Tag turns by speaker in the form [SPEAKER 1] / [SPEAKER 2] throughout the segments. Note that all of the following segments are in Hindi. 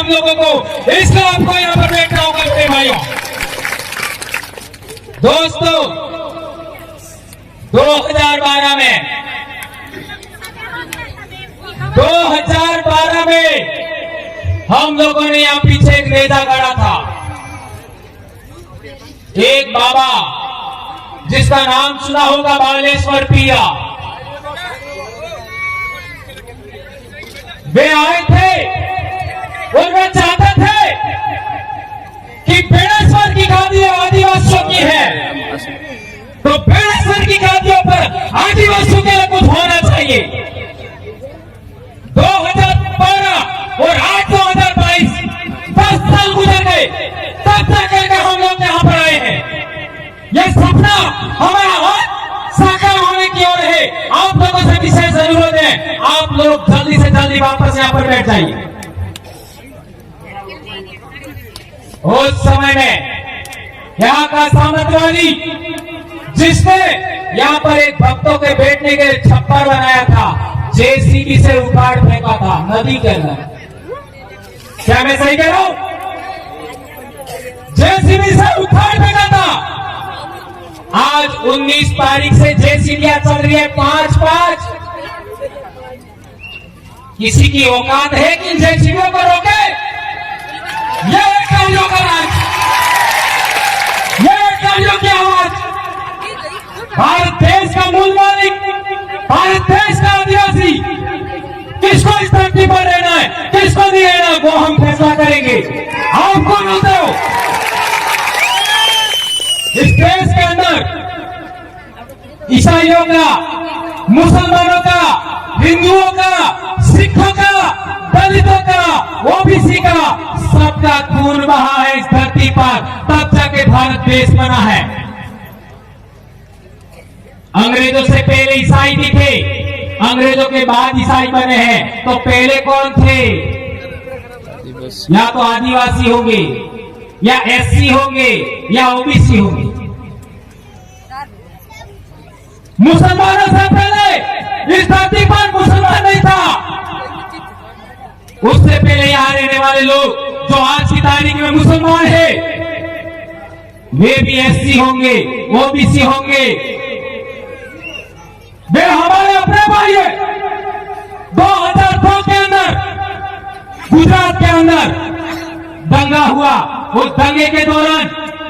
[SPEAKER 1] हम लोगों को, इसलिए आपको यहाँ पर बैठना होगा मेरे भाइयों। दोस्तों 2012 में हम लोगों ने यहाँ पीछे एक नेता गढ़ा था, एक बाबा जिसका नाम सुना होगा, बालेश्वर पिया। वे आए थे और वे चाहते थे कि बेड़ेश्वर की गादी आदिवासियों की है, तो बेड़ेश्वर की गादियों पर आदिवासियों के लिए कुछ होना चाहिए। 2012 और आज 2022 10 साल गुजर गए, तब तक हम लोग यहाँ पर आए हैं। यह सपना हमारा और साकार होने की ओर है। आप लोगों से विशेष जरूरत है, आप लोग जल्दी से जल्दी वापस यहाँ पर बैठ जाइए। उस समय में यहाँ का सामंतवादी, जिसने यहाँ पर एक भक्तों के बैठने के लिए छप्पर बनाया था, जेसीबी से उखाड़ फेंका था नदी के अंदर। क्या मैं सही कह रहा हूं? जेसीबी से उखाड़ फेंका था। आज 19 तारीख से जेसीबियां चल रही है 5-5। किसी की औकात है कि जेसीबियों को रोके? ये कालियों का राज, ये कालियों की आवाज। भारत देश का मूल मालिक, भारत देश का आदिवासी, किसको इस धरती पर रहना है, किसको नहीं रहना, वो हम फैसला करेंगे। आप कौन होते हो? इस देश के अंदर ईसाइयों का, मुसलमानों का, हिंदुओं का, सिखों का, दलितों का, ओबीसी का, सबका खून बहा है इस धरती पर, तब जाके भारत देश बना है। अंग्रेजों से पहले ईसाई भी थे, अंग्रेजों के बाद ईसाई बने हैं। तो पहले कौन थे? या तो आदिवासी होंगे, या एससी होंगे, या ओबीसी होंगे। मुसलमानों से पहले इस धरती पर मुसलमान नहीं था। उससे पहले यहां रहने वाले लोग जो आज की तारीख में मुसलमान है, वे भी एससी होंगे, ओबीसी होंगे। वे हमारे अपने भाई है। 2002 के अंदर गुजरात के अंदर दंगा हुआ। उस दंगे के दौरान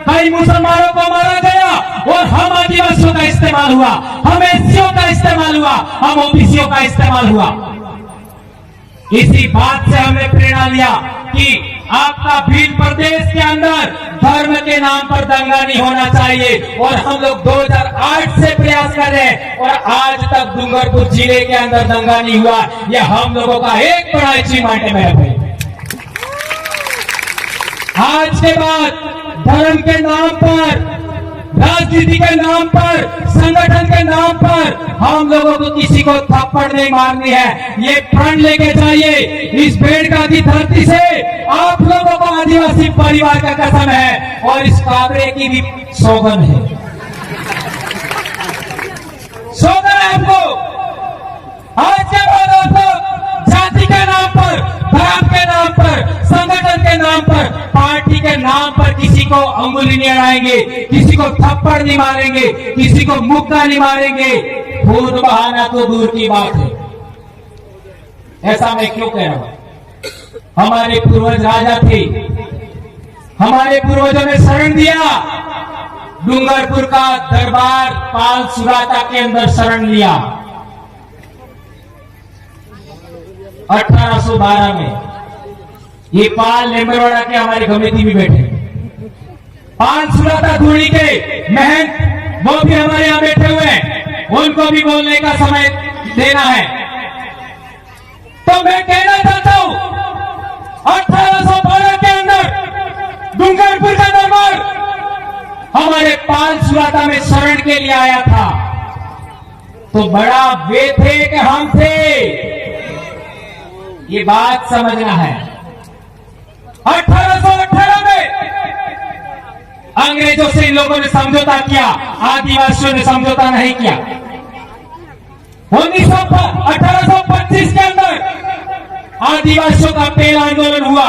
[SPEAKER 1] कई मुसलमानों को मारा गया और हम आदिवासियों का इस्तेमाल हुआ, हम एससीओ का इस्तेमाल हुआ, हम ओबीसीओ का इस्तेमाल हुआ। इसी बात से हमने प्रेरणा लिया कि आपका भील प्रदेश के अंदर धर्म के नाम पर दंगा नहीं होना चाहिए। और हम लोग 2008 से प्रयास कर रहे हैं और आज तक डूंगरपुर जिले के अंदर दंगा नहीं हुआ। यह हम लोगों का एक बड़ा अचीवमेंट है मेरे भाई। आज के बाद धर्म के नाम पर, राजनीति के नाम पर, संगठन के नाम पर हम लोगों को किसी को थप्पड़ नहीं मारनी है। ये प्रण लेके जाइए। इस बेड़का की धरती से आप लोगों को आदिवासी परिवार का कसम है और इस काबरे की भी सौगंध है, सौगंध है आपको। आज के बाद आप लोग जाति के नाम पर, धर्म के नाम पर, संगठन के नाम पर, पार्टी के नाम पर किसी को अंगुली नहीं अड़ाएंगे, किसी को थप्पड़ नहीं मारेंगे, किसी को मुक्का नहीं मारेंगे। खून बहाना तो दूर की बात है। ऐसा मैं क्यों कह रहा हूं? हमारे पूर्वज राजा थे, हमारे पूर्वजों ने शरण दिया। डूंगरपुर का दरबार पाल सुराता के अंदर शरण लिया 1812 में। ये पाल लेम्बरवाड़ा के हमारे कमेटी में बैठे, पाल सुराता धूड़ी के महंत, वो भी हमारे यहां बैठे हुए हैं। उनको भी बोलने का समय देना है। तो मैं कहना चाहता हूं, 1812 के अंदर डूंगरपुर का दरबार हमारे पाल सुराता में शरण के लिए आया था। तो बड़ा वे थे कि हम थे, ये बात समझना है। 1818 में अंग्रेजों से इन लोगों ने समझौता किया, आदिवासियों ने समझौता नहीं किया। 1825 के अंदर आदिवासियों का पहला आंदोलन हुआ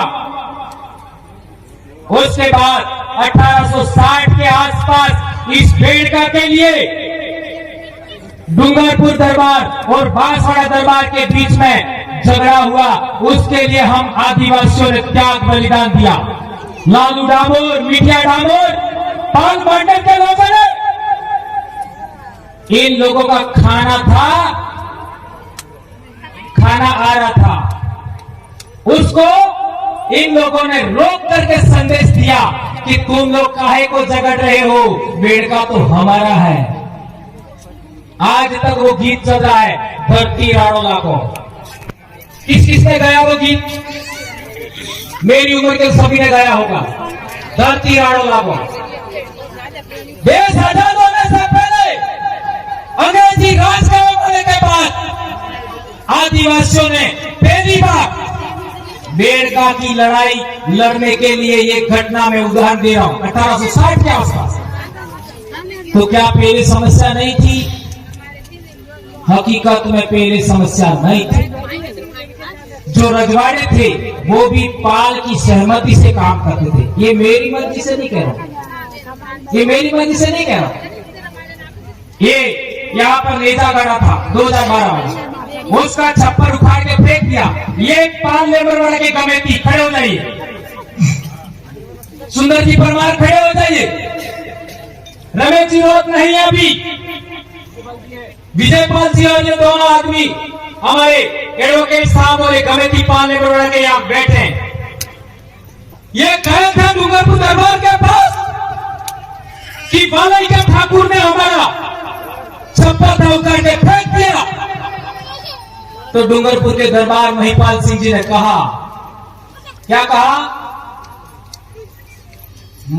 [SPEAKER 1] उसके बाद 1860 के आसपास इस बेड़का के लिए डूंगरपुर दरबार और बांसवाड़ा दरबार के बीच में झगड़ा हुआ। उसके लिए हम आदिवासियों ने त्याग बलिदान दिया। लालू डामोर, मिठिया डामोर, पाल मंडल के लोगों ने, इन लोगों का खाना आ रहा था, उसको इन लोगों ने रोक करके संदेश दिया कि तुम लोग काहे को झगड़ रहे हो, बेड़का तो हमारा है। आज तक वो गीत चल रहा है, धरती राणोला को। किसने गाया वो गीत? मेरी उम्र के सभी ने गाया होगा, धरती राणोला को। देश आजाद होने से पहले, अंग्रेजी राज का होने के बाद, आदिवासियों ने पहली बार बेड़का की लड़ाई लड़ने के लिए ये घटना में उदाहरण दे रहा हूं, 1860 के आसपास। तो क्या पहले समस्या नहीं थी? हकीकत में पहले समस्या नहीं थी। जो रजवाड़े थे वो भी पाल की सहमति से काम करते थे। ये मेरी मर्जी से नहीं कह रहा, ये मेरी मर्जी से नहीं कह रहा। ये यहाँ पर नेता गड़ा था 2012 में, उसका छप्पर उखाड़ के फेंक दिया। ये पाल लेबर वाले की कमेटी, खड़े हो जाइए। सुंदर जी परमार खड़े हो जाइए। रमेश जी रोक नहीं है अभी। विजयपाल जी और ये दोनों आदमी हमारे एडवोकेट साहब और कमेटी पाल लेबर वाले के यहाँ बैठे हैं। ये गए थे डूंगरपुर दरबार के पास कि बालाई के ठाकुर ने हमारा छप्पर उखाड़ के फेंक दिया। तो डूंगरपुर के दरबार महिपाल सिंह जी ने कहा, क्या कहा?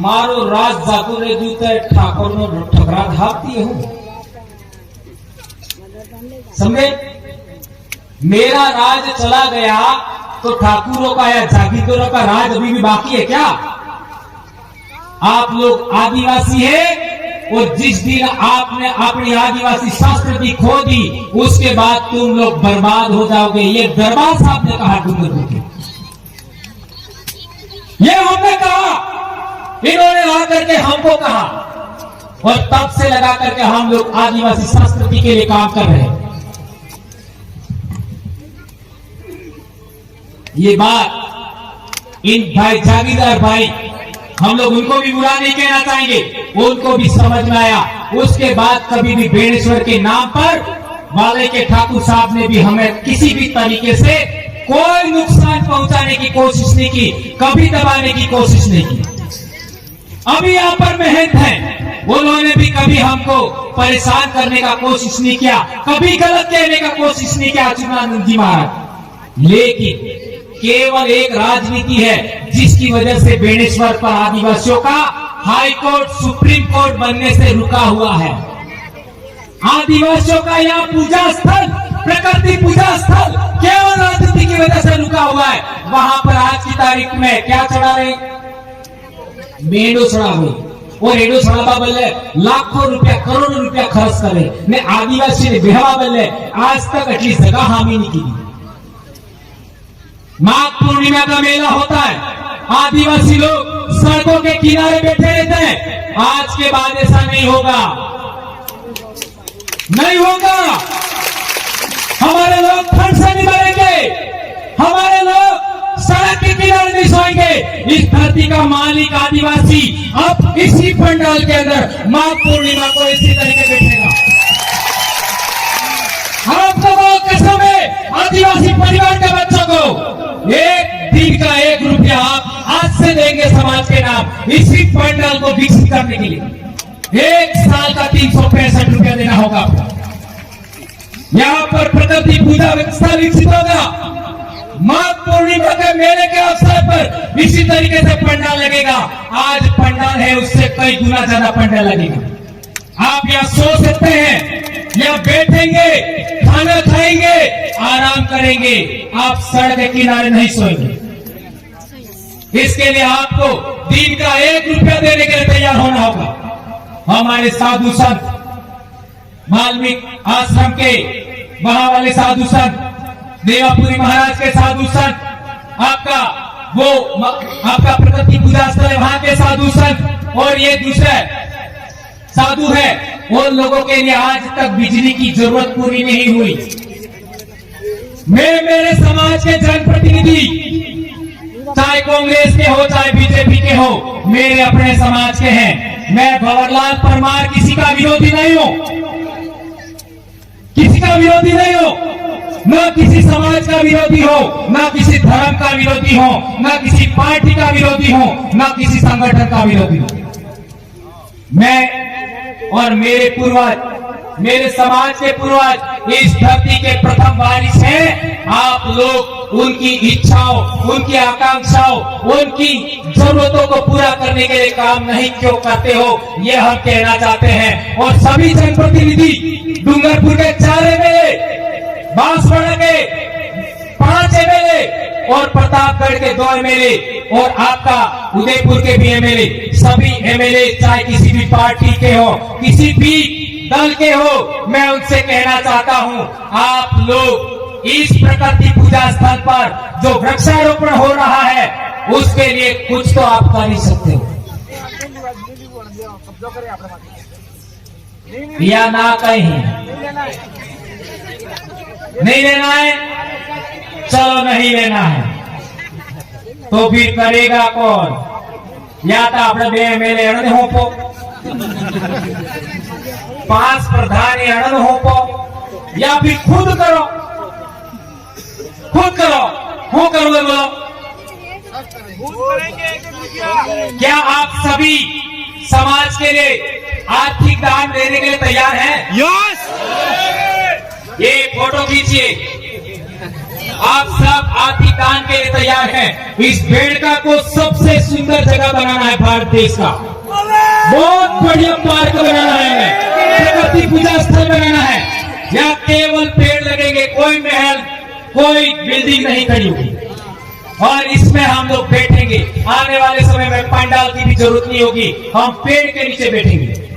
[SPEAKER 1] मारो राज जातु रे जूते ठाकुर नो ठकरा धाप दिए हूं। समझे? मेरा राज चला गया तो ठाकुरों का या जागीरदारों का राज अभी भी बाकी है क्या? आप लोग आदिवासी है, और जिस दिन आपने अपनी आदिवासी संस्कृति खो दी, उसके बाद तुम लोग बर्बाद हो जाओगे। ये दरबार साहब ने कहा डूंगरपुर के। ये हमने कहा, इन्होंने आकर के हमको कहा, और तब से लगा करके हम लोग आदिवासी संस्कृति के लिए काम कर रहे हैं। ये बात इन भाई जागीरदार भाई, हम लोग उनको भी बुरा नहीं कहना चाहेंगे, उनको भी समझ में आया। उसके बाद कभी भी बेड़ेश्वर के नाम पर वाले के ठाकुर साहब ने भी हमें किसी भी तरीके से कोई नुकसान पहुंचाने की कोशिश नहीं की, कभी दबाने की कोशिश नहीं की। अभी यहाँ पर महंत हैं, उन्होंने भी कभी हमको परेशान करने का कोशिश नहीं किया, कभी गलत कहने का कोशिश नहीं किया अच्युतानंद जी महाराज। लेकिन केवल एक राजनीति है जिसकी वजह से बेड़ेश्वर पर आदिवासियों का हाई कोर्ट, सुप्रीम कोर्ट बनने से रुका हुआ है। आदिवासियों का यहाँ पूजा स्थल, प्रकृति पूजा स्थल केवल राजनीति की वजह से रुका हुआ है। वहां पर आज की तारीख में क्या चढ़ा रहे? मेढो चढ़ा हुई, और एडो चढ़ावा बल्ले लाखों रुपया, करोड़ों रुपया खर्च करे ने आदिवासी ने बेहवा बल्ले आज तक अटली जगह हामी नहीं की। माघ पूर्णिमा का मेला होता है, आदिवासी लोग सड़कों के किनारे बैठे रहते हैं। आज के बाद ऐसा नहीं होगा, नहीं होगा। हमारे लोग ठंड से नहीं मरेंगे, हमारे लोग सड़क के किनारे नहीं सोएंगे। इस धरती का मालिक आदिवासी अब इसी पंडाल के अंदर माघ पूर्णिमा को इसी तरीके बैठेगा। आप लोगों कसम है आदिवासी परिवार के बच्चों को एक दिन का 1 रुपया आप आज से देंगे समाज के नाम, इसी पंडाल को विकसित करने के लिए। 1 साल का 365 रुपया देना होगा आपको। यहाँ पर प्रकृति पूजा व्यवस्था विकसित होगा। माघ पूर्णिमा के मेले के अवसर पर इसी तरीके से पंडाल लगेगा। आज पंडाल है, उससे कई गुना ज्यादा पंडाल लगेगा। आप यहाँ सो सकते हैं, यहाँ बैठेंगे, खाना खाएंगे, आराम करेंगे। आप सड़क के किनारे नहीं सोएंगे। इसके लिए आपको दिन का 1 रुपया देने के लिए तैयार होना होगा। हमारे साधु संत, वाल्मीकि आश्रम के वहां वाले साधु संत, देवापुरी महाराज के साधु संत, आपका वो आपका प्रगति पूजा स्थल है, वहां के साधु संत और ये दूसरे साधु है, उन लोगों के लिए आज तक बिजली की जरूरत पूरी नहीं हुई। मैं मेरे समाज के जनप्रतिनिधि, चाहे कांग्रेस के हो चाहे बीजेपी के हो, मेरे अपने समाज के हैं। मैं भंवरलाल परमार किसी का विरोधी नहीं हूं, किसी का विरोधी नहीं हो, न किसी समाज का विरोधी हो, न किसी धर्म का विरोधी हो, न किसी पार्टी का विरोधी हो, न किसी संगठन का विरोधी हो। मैं और मेरे पूर्वज, मेरे समाज के पूर्वज इस धरती के प्रथम वारिस हैं। आप लोग उनकी इच्छाओं, उनकी आकांक्षाओं, उनकी जरूरतों को पूरा करने के लिए काम नहीं क्यों करते हो, ये हम कहना चाहते हैं। और सभी जनप्रतिनिधि डूंगरपुर के 4 एमएलए, बांसवाड़ा के 5 एमएलए और प्रतापगढ़ के 2 एमएलए और आपका उदयपुर के भी एमएलए, सभी एमएलए चाहे किसी भी पार्टी के हो, किसी भी दल के हो, मैं उनसे कहना चाहता हूं, आप लोग इस प्रकृति पूजा स्थल पर जो वृक्षारोपण हो रहा है उसके लिए कुछ तो आप कर ही सकते हो, या ना कहीं नहीं लेना है, चलो नहीं लेना है तो फिर करेगा कौन? या तो अपने 2 एमएलए अड़न होपो, 5 प्रधान अड़न होपो, या फिर खुद करो, खुद करो। हो करोगे बोलो? क्या आप सभी समाज के लिए आर्थिक दान देने के लिए तैयार हैं?
[SPEAKER 2] यस।
[SPEAKER 1] ये फोटो खींचिए, आप सब आर्थिक दान के लिए तैयार हैं। इस बेड़का को सबसे सुंदर जगह बनाना है भारत देश का, बहुत बढ़िया पार्क बनाना है, प्रकृति पूजा स्थल बनाना है। यहाँ केवल पेड़ लगेंगे, कोई महल, कोई बिल्डिंग नहीं खड़ी होगी, और इसमें हम लोग बैठेंगे। आने वाले समय में पंडाल की भी जरूरत नहीं होगी, हम पेड़ के नीचे बैठेंगे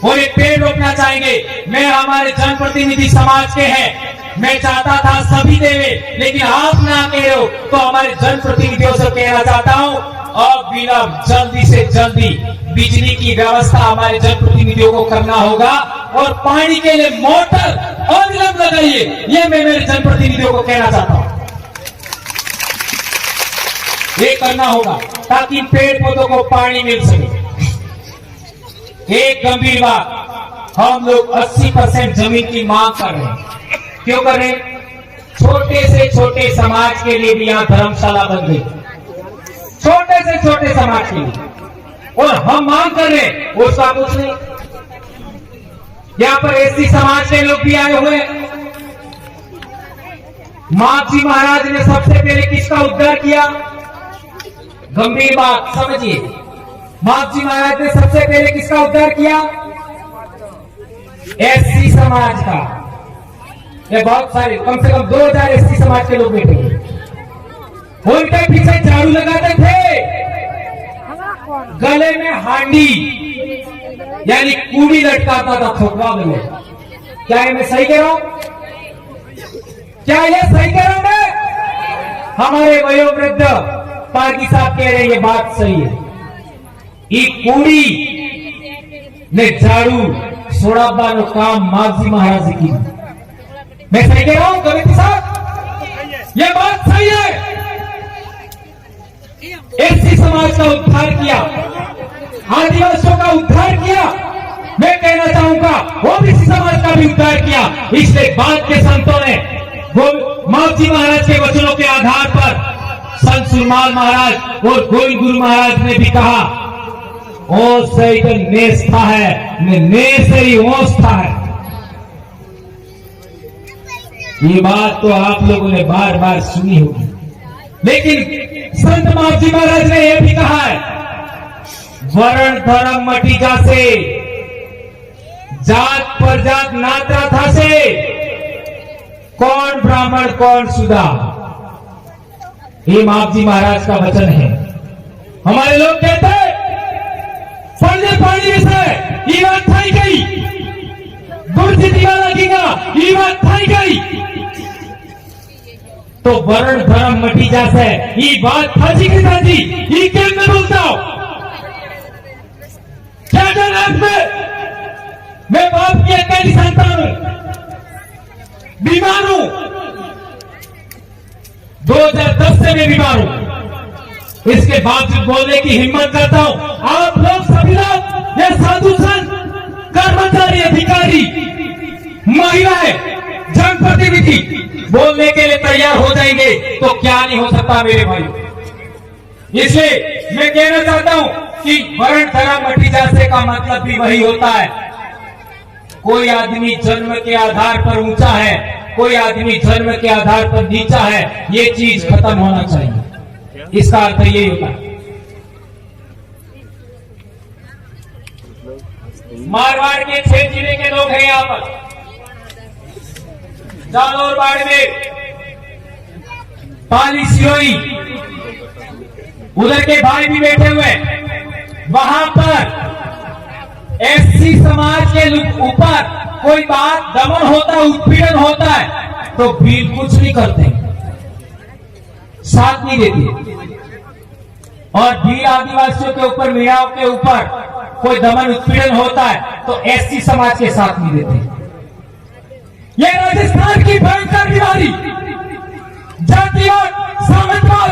[SPEAKER 1] और ये पेड़ रोपना चाहेंगे। मैं हमारे जनप्रतिनिधि समाज के हैं, मैं चाहता था सभी देवे, लेकिन आप ना कह रहे हो तो हमारे जनप्रतिनिधियों से कहना चाहता हूं, अब विलंब जल्दी से जल्दी बिजली की व्यवस्था हमारे जनप्रतिनिधियों को करना होगा और पानी के लिए मोटर अविलंब लगाइए, ये मैं मेरे जनप्रतिनिधियों को कहना चाहता हूं। ये करना होगा ताकि पेड़ पौधों को पानी मिल सके। एक गंभीर बात, हम लोग 80% जमीन की मांग कर रहे हैं। क्यों कर रहे हैं? छोटे से छोटे समाज के लिए भी यहाँ धर्मशाला बन गई, छोटे से छोटे समाज के लिए, और हम मांग कर रहे हैं, उसका कुछ नहीं। यहाँ पर एससी समाज के लोग भी आए हुए। मापजी महाराज ने सबसे पहले किसका उद्धार किया? गंभीर बात समझिए, मापजी महाराज ने सबसे पहले किसका उद्धार किया? एससी समाज का। ये बहुत सारे, कम से कम 2000 एससी समाज के लोग बैठे हैं, उनके पीछे झाड़ू लगाते थे, गले में हांडी यानी कूड़ी लटकाता था ठोकवा में। क्या ये मैं सही कह रहा हूं? क्या ये सही कह रहा हूं मैं? हमारे वयोवृद्ध पार्टी साहब कह रहे हैं ये बात सही है। ये कूड़ी ने झाड़ू सोड़ाबा नो काम मापजी महाराज की। मैं सही कह रहा हूं कविता साहब? ये बात सही है। एससी समाज का उद्धार किया, आदिवासियों का उद्धार किया, मैं कहना चाहूंगा ओबीसी समाज का भी उद्धार किया। इसलिए बाद के संतों ने मापजी महाराज के वचनों के आधार पर संत सुरमाल महाराज और गोविंद गुरु महाराज ने भी कहा, ओ सही तो नेस्था है, नेसरी ओस्था है। ये बात तो आप लोगों ने बार बार सुनी होगी, लेकिन संत मापजी महाराज ने यह भी कहा है, वर्ण धर्म मटी जासे, जात पर जात नाता था से, कौन ब्राह्मण कौन सुधा। ये मापजी महाराज का वचन है। हमारे लोग कहते हैं पढ़ने पानी विषय ये बात थाई गई, गुरजी दीवाना कीगा ये बात थाई गई। तो वर्ण धर्म मटी जासे ये बात थाजी की थाजी ये केम न बोलता हो क्या जाना मैं बाप की अकेली संतान हूं, बीमार हूं, 2010 से मैं बीमार हूं, इसके बावजूद बोलने की हिम्मत करता हूं। आप लोग सभी लोग ये साधु संत, कर्मचारी, अधिकारी, महिलाएं, जनप्रतिनिधि बोलने के लिए तैयार हो जाएंगे तो क्या नहीं हो सकता मेरे भाई। इसलिए मैं कहना चाहता हूं कि वर्ण धर्म मटी जासे का मतलब भी वही होता है। कोई आदमी जन्म के आधार पर ऊंचा है, कोई आदमी जन्म के आधार पर नीचा है, ये चीज खत्म होना चाहिए। इसका अर्थ यही होता है। मारवाड़ के 6 जिले के लोग हैं यहाँ पर, जालौर, बाड़मेर, पाली, सिरोही, उधर के भाई भी बैठे हुए। वहां पर एससी समाज के ऊपर कोई बात दमन होता है, उत्पीड़न होता है तो भीड़ कुछ नहीं करते, साथ नहीं देते। और भीड़ आदिवासियों के ऊपर, मीराओं के ऊपर कोई दमन उत्पीड़न होता है तो एससी समाज के साथ नहीं देते। ये राजस्थान की भयंकर बीमारी जातिवाद, सामंतवाद,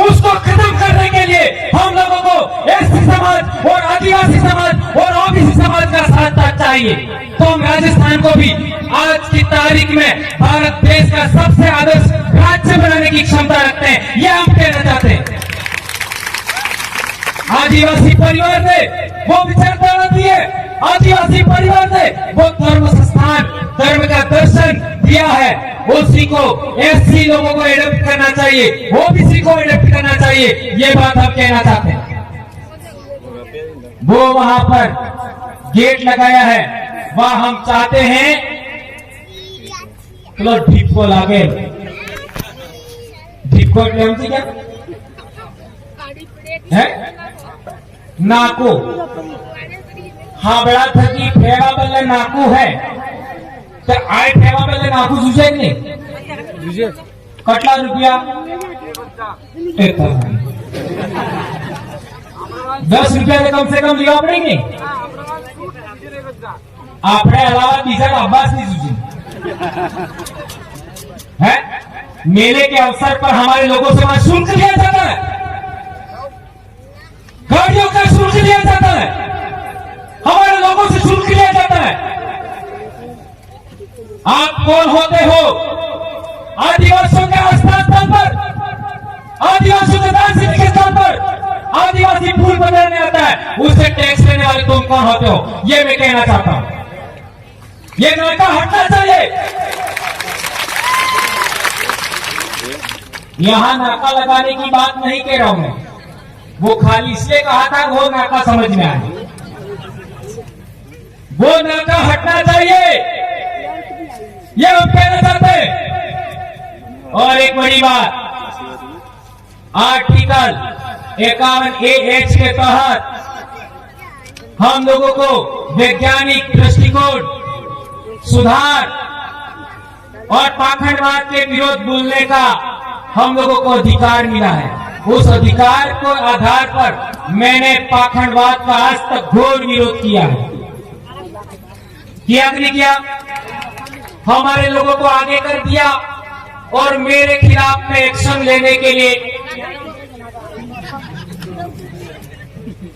[SPEAKER 1] उसको खत्म करने के लिए हम लोगों को एससी समाज और आदिवासी समाज और ओबीसी समाज का साथ चाहिए। तो हम राजस्थान को भी आज की तारीख में भारत देश का सबसे आदर्श राज्य बनाने की क्षमता रखते हैं, यह हम कहना चाहते हैं। आदिवासी परिवार ने वो विचारधारा दी है, आदिवासी परिवार ने वो धर्म संस्थान, धर्म का दर्शन दिया है, उसी को एससी लोगों को एडप्ट करना चाहिए, ओबीसी को एडप्ट करना चाहिए, ये बात हम कहना चाहते हैं। वो वहां पर गेट लगाया है, वह हम चाहते हैं चलो ढीप को लागे, ढीप को क्या है नाको, हाँ बड़ा था कि फेवा बल्ले नाकू है तो आए फेवा बल्ले नाकू जूझे नहीं कटला रुपया 10 रुपया से कम लिया पड़ेंगे। अपने अलावा तीसरा अब्बास नहीं जूझे है। मेले के अवसर पर हमारे लोगों से वहां शुल्क लिया जाता है, गाड़ियों का शुल्क लिया जाता है, हमारे लोगों से शुल्क लिया जाता है। आप कौन होते हो? आदिवासियों के आस्था स्थल पर, आदिवासियों के दान सिद्धि के स्थल पर आदिवासी फूल बनाने आता है, उससे टैक्स लेने वाले तुम कौन होते हो? ये मैं कहना चाहता हूं। ये नाका हटना चाहिए। यहां नाका लगाने की बात नहीं कह रहा हूं मैं, वो खाली इसलिए कहा था वो नाका समझ में आए। वो नाका हटना चाहिए, ये हम कहना चाहते हैं। और एक बड़ी बात, आर्टिकल 51A(H) के तहत हम लोगों को वैज्ञानिक दृष्टिकोण, सुधार और पाखंडवाद के विरोध बोलने का हम लोगों को अधिकार मिला है। उस अधिकार को आधार पर मैंने पाखंडवाद का आज तक घोर विरोध किया है। किया कि नहीं किया? हमारे लोगों को आगे कर दिया और मेरे खिलाफ में एक्शन लेने के लिए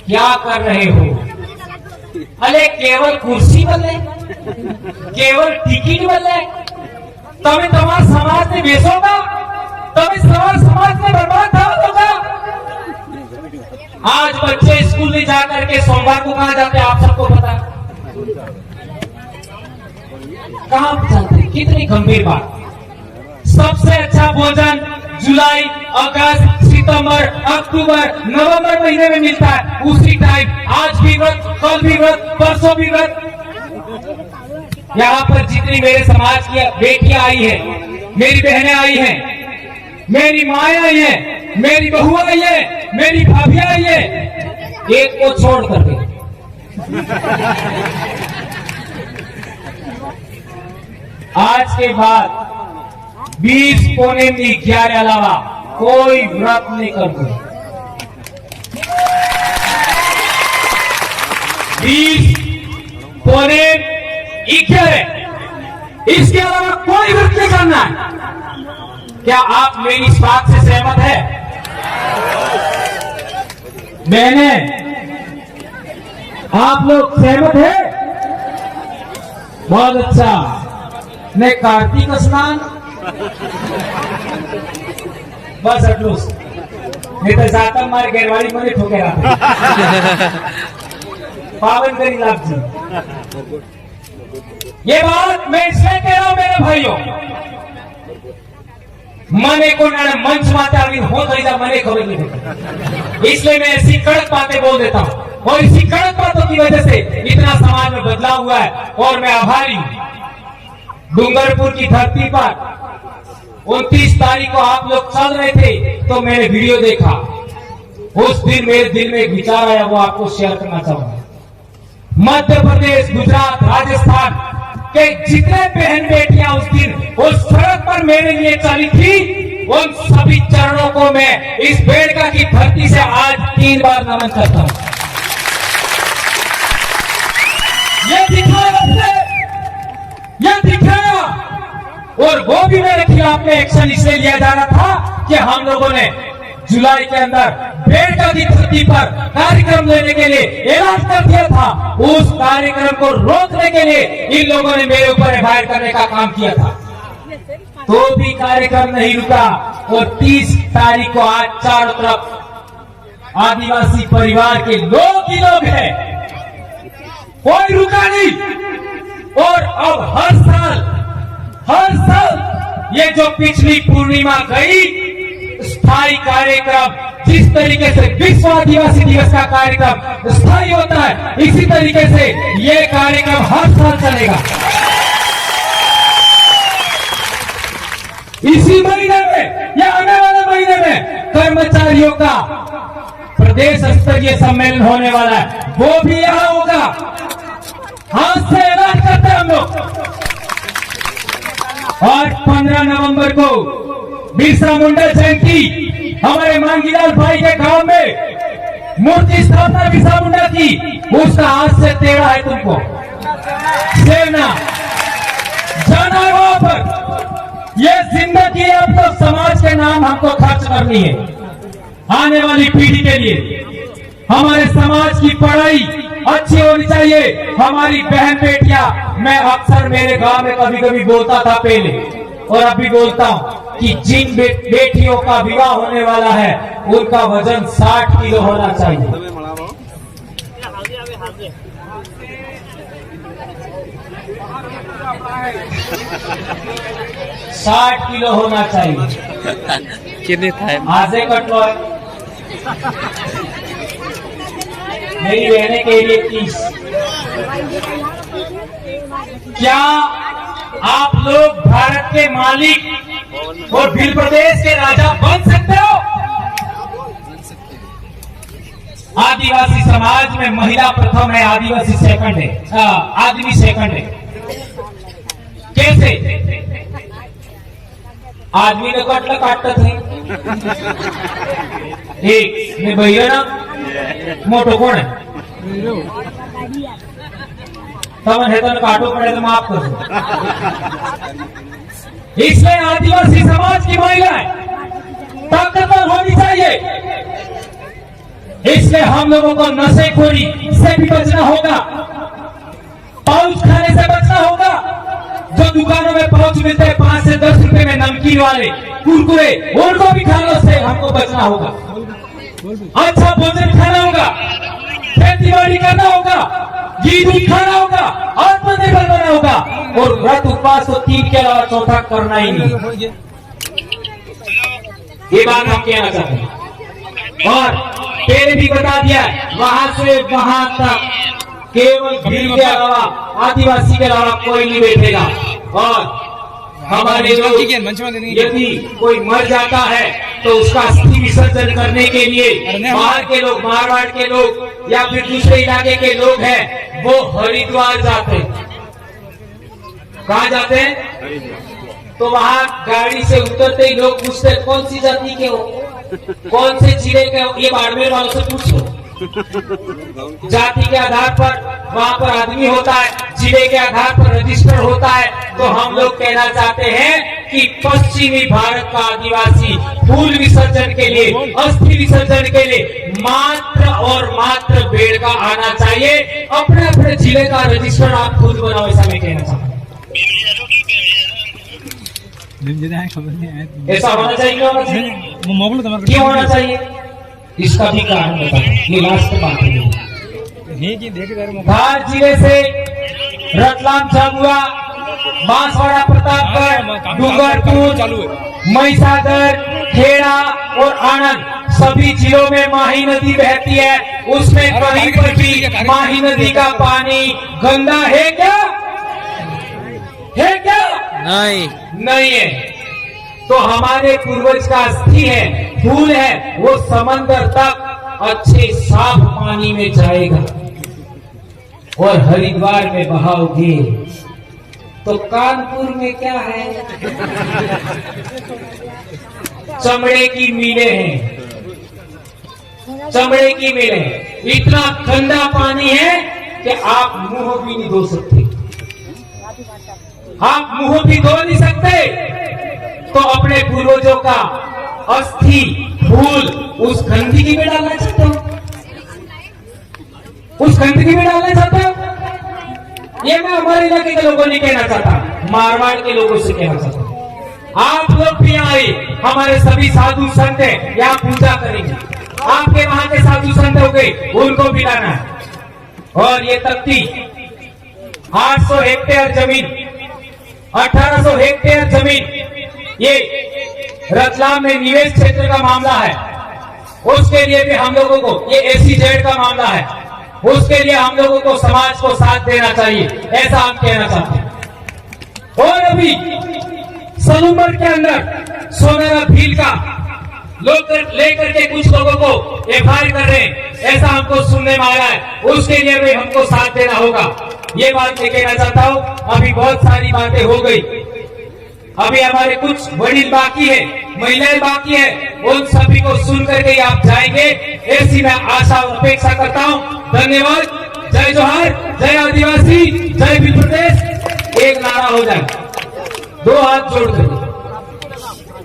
[SPEAKER 1] क्या कर रहे हो? अरे केवल कुर्सी बदले, केवल टिकट बदले, तभी तुम्हारा समाज में बेचोगा, तभी समाज में बर्बाद होगा। आज बच्चे स्कूल में जाकर के सोमवार को कहां जाते हैं आप सबको पता है, कहां जाते हैं? कितनी गंभीर बात। सबसे अच्छा भोजन जुलाई, अगस्त, सितंबर, अक्टूबर, नवंबर महीने में मिलता है। उसी टाइम आज भी व्रत, कल भी व्रत, परसों भी व्रत। यहाँ पर जितनी मेरे समाज की बेटियां आई है, मेरी बहनें आई हैं, मेरी माएं आई हैं, मेरी बहुआ आई है, मेरी भाभियां आई है, एक को छोड़ करके आज के बाद 20 पौने 11 अलावा कोई व्रत नहीं करते। 20 पौने 11 इसके अलावा कोई व्रत नहीं करना है। क्या आप मेरी इस बात से सहमत है? बहने, आप लोग सहमत है? बहुत अच्छा। ने कार्तिक स्नान बस अटलूस नहीं तो जाता मारे घेरवाड़ी मने ठोके पावन करी लाभ जी। ये बात मैं इसलिए कह रहा हूं मेरे भाइयों, मने को मंच माता हो तो मने खबर नहीं देता, इसलिए मैं ऐसी कड़क बातें बोल देता हूं। और इसी कड़क बातों की वजह से इतना समाज में बदलाव हुआ है और मैं आभारी हूं। डूंगरपुर की धरती पर 29 तारीख को आप लोग चल रहे थे तो मैंने वीडियो देखा। उस दिन मेरे दिल में एक विचार आया, वो आपको शेयर करना चाहूंगा। मध्य प्रदेश, गुजरात, राजस्थान के जितने बहन बेटियां उस दिन उस सड़क पर मेरे लिए चली थी, उन सभी चरणों को मैं इस बेड़का की धरती से आज 3 बार नमन करता हूं। ये दिखाया और वो भी मेरे खिलाफ में एक्शन इसलिए लिया जा रहा था कि हम लोगों ने जुलाई के अंदर बेड़का की धरती पर कार्यक्रम लेने के लिए ऐलान कर दिया था। उस कार्यक्रम को रोकने के लिए इन लोगों ने मेरे ऊपर एफआईआर करने का काम किया था, तो भी कार्यक्रम नहीं रुका। और 30 तारीख को आज चारों तरफ आदिवासी परिवार के लोग ही लोग हैं, कोई रुका नहीं। और अब हर साल ये जो पिछली पूर्णिमा गई, स्थायी कार्यक्रम जिस तरीके से विश्व आदिवासी दिवस का कार्यक्रम स्थायी होता है, इसी तरीके से ये कार्यक्रम हर साल चलेगा। इसी महीने में या आने वाले महीने में कर्मचारियों का प्रदेश स्तरीय सम्मेलन होने वाला है, वो भी यहां होगा। हाथ से ऐलान करते हैं हम लोग। और 15 नवंबर को बिरसा मुंडा जयंती हमारे मांगीलाल भाई के गांव में मूर्ति स्थापना बिरसा मुंडा की, उसका आज से तेड़ा है तुमको सेना जाना है वहां पर। ये जिंदगी अब तो समाज के नाम हमको खर्च करनी है, आने वाली पीढ़ी के लिए। हमारे समाज की पढ़ाई अच्छी होनी चाहिए। हमारी बहन बेटियां, मैं अक्सर मेरे गांव में कभी कभी बोलता था पहले और अब भी बोलता हूं कि जिन बेटियों का विवाह होने वाला है उनका वजन 60 किलो होना चाहिए। 60 किलो होना चाहिए।
[SPEAKER 2] कितने था
[SPEAKER 1] आजे कटलो है मेरी बहने के लिए 30। क्या आप लोग भारत के मालिक और भील प्रदेश के राजा बन सकते हो? आदिवासी समाज में महिला प्रथम है, आदिवासी सेकंड है, आदमी सेकंड है। कैसे? आदमी ने कटला काटता थे एक ने भैया ना मोटो कौन है तमन है तो काटो पड़े तो माफ कर दो। इसलिए आदिवासी समाज की महिलाएं ताकतवर होनी चाहिए। इसलिए हम लोगों को नशेखोरी से भी बचना होगा, पाउच खाने से बचना होगा। जो दुकानों में पाउच मिलते हैं 5 से 10 रुपए में नमकीन वाले कुरकुरे, उनको भी खाने से हमको बचना होगा। अच्छा भोजन खाना होगा, खेती बाड़ी करना होगा, घी दूध खाना होगा, आत्मनिर्भर बनना होगा। और व्रत उपवास तो 3 के अलावा चौथा करना ही नहीं। ये बात हम कहना चाहते हैं। और पहले भी बता दिया, वहां से वहां तक केवल भील के अलावा, आदिवासी के अलावा कोई नहीं बैठेगा। और हमारे लोग यदि कोई मर जाता है तो उसका अस्थि विसर्जन करने के लिए बाहर के लोग, मारवाड़ के लोग या फिर दूसरे इलाके के लोग हैं, वो हरिद्वार जाते हैं। कहाँ जाते हैं? तो वहाँ गाड़ी से उतरते ही लोग पूछते कौन सी जाति के हो, कौन से जिले के हो, ये बाड़मेर वालों से पूछो। जाति के आधार पर वहाँ पर आदमी होता है, जिले के आधार पर रजिस्टर होता है। तो हम लोग कहना चाहते हैं कि पश्चिमी भारत का आदिवासी फूल विसर्जन के लिए, अस्थि विसर्जन के लिए मात्र और मात्र बेड़का आना चाहिए। अपने अपने जिले का रजिस्टर आप खुद बनाओ, ऐसा मैं कहना चाहता हूँ। ऐसा होना चाहिए, क्यों होना चाहिए, इसका भी कारण बताओ। ये लास्ट बात है। धार जिले से रतलाम झाबुआ, बांसवाड़ा, प्रतापगढ़, डूंगरपुर, महिसागर, खेड़ा और आनंद सभी जिलों में माही नदी बहती है। उसमें कहीं पर भी माही नदी का पानी गंदा है क्या? है क्या? नहीं है। तो हमारे पूर्वज का अस्थि है, फूल है, वो समंदर तक अच्छे साफ पानी में जाएगा और हरिद्वार में बहाओगे। तो कानपुर में क्या है? चमड़े की मिलें हैं, चमड़े की मिलें। इतना गंदा पानी है कि आप मुंह भी नहीं धो सकते, आप मुंह भी धो नहीं सकते। तो अपने पूर्वजों का अस्थि फूल उस गंदगी में डालना चाहते हो, उस गंदगी में डालना चाहते हो। ये मैं हमारे इलाके के लोगों नहीं कहना चाहता, मारवाड़ के लोगों से कहना चाहता हूं। आप लोग भी आए, हमारे सभी साधु संत हैं, यहाँ पूजा करेंगे। आपके वहां के साधु संत हो गए, उनको भी लाना है। और ये तख्ती 800 हेक्टेयर जमीन, 1800 हेक्टेयर जमीन, ये रतलाम में निवेश क्षेत्र का मामला है। उसके लिए भी हम लोगों को, ये SEZ का मामला है, उसके लिए हम लोगों को समाज को साथ देना चाहिए, ऐसा हम कहना चाहते हैं। और अभी सलूमर के अंदर सोनारा भील का लोग लेकर के कुछ लोगों को FIR कर रहे हैं, ऐसा हमको सुनने में आ रहा है। उसके लिए भी हमको साथ देना होगा, ये बात मैं कहना चाहता हूँ। अभी बहुत सारी बातें हो गई, अभी हमारे कुछ वडील बाकी है, महिलाएं बाकी है, उन सभी को सुन करके आप जाएंगे, ऐसी मैं आशा और अपेक्षा करता हूँ। धन्यवाद। जय जोहार, जय आदिवासी, जय भील प्रदेश। एक नारा हो जाए, दो हाथ जोड़ कर।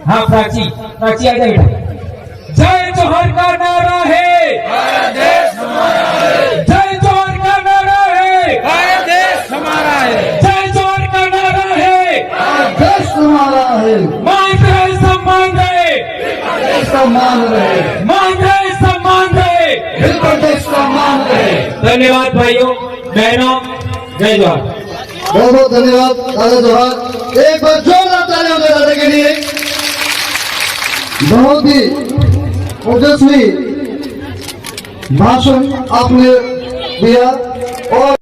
[SPEAKER 1] हाँ प्राची, प्राची आ जाए। जय जोहर का नारा है,
[SPEAKER 2] देश हमारा है।
[SPEAKER 1] जय जोहर का नारा है,
[SPEAKER 2] देश हमारा है।
[SPEAKER 1] जय जोहर का नारा है,
[SPEAKER 2] देश हमारा है।
[SPEAKER 1] मांग रहे सम्मान रहे,
[SPEAKER 2] सम्मान रहे,
[SPEAKER 1] मांग रहे सम्मान रहे,
[SPEAKER 2] भील प्रदेश का मान रहे।
[SPEAKER 1] धन्यवाद भाइयों बहनों, जय जोहर।
[SPEAKER 2] बहुत बहुत धन्यवाद दादा जोहार। एक बार जोरदार तालियां दे दादा के लिए। बहुत ही ओजस्वी भाषण आपने दिया और